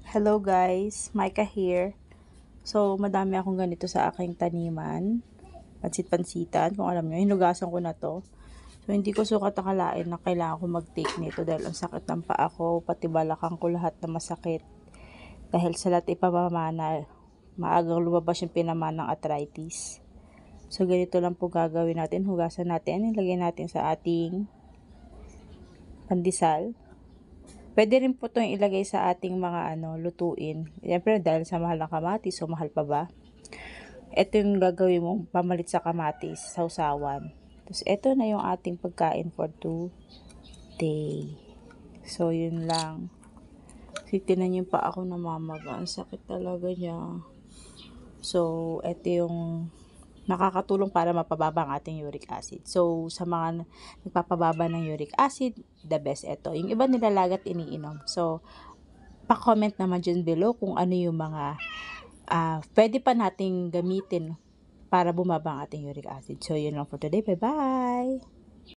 Hello guys, Micah here. So, madami akong ganito sa aking taniman. Pansit-pansitan, kung alam nyo, hinugasan ko na to. So, hindi ko sukat akalain na kailangan ko mag-take nito dahil ang sakit ng paa ko, pati balakang ko lahat na masakit. Dahil sa lahat ipamamana, maagang lumabas yung pinamanang arthritis. So, ganito lang po gagawin natin. Hugasan natin, ilagay natin sa ating pandesal. Pwede rin po itong ilagay sa ating mga lutuin. Siyempre, dahil sa mahal ng kamatis, so mahal pa ba? Ito yung gagawin mong pamalit sa kamatis, sausawan. Tapos, ito na yung ating pagkain for today. So, yun lang. Kasi tinan niyo pa ako namamaga. Ang sakit talaga niya. So, ito yung nakakatulong para mapababa ang ating uric acid. So, sa mga nagpapababa ng uric acid, the best ito. Yung iba nilalagat iniinom. So, pa-comment naman dyan below kung ano yung mga pwede pa nating gamitin para bumaba ang ating uric acid. So, yun lang for today. Bye-bye!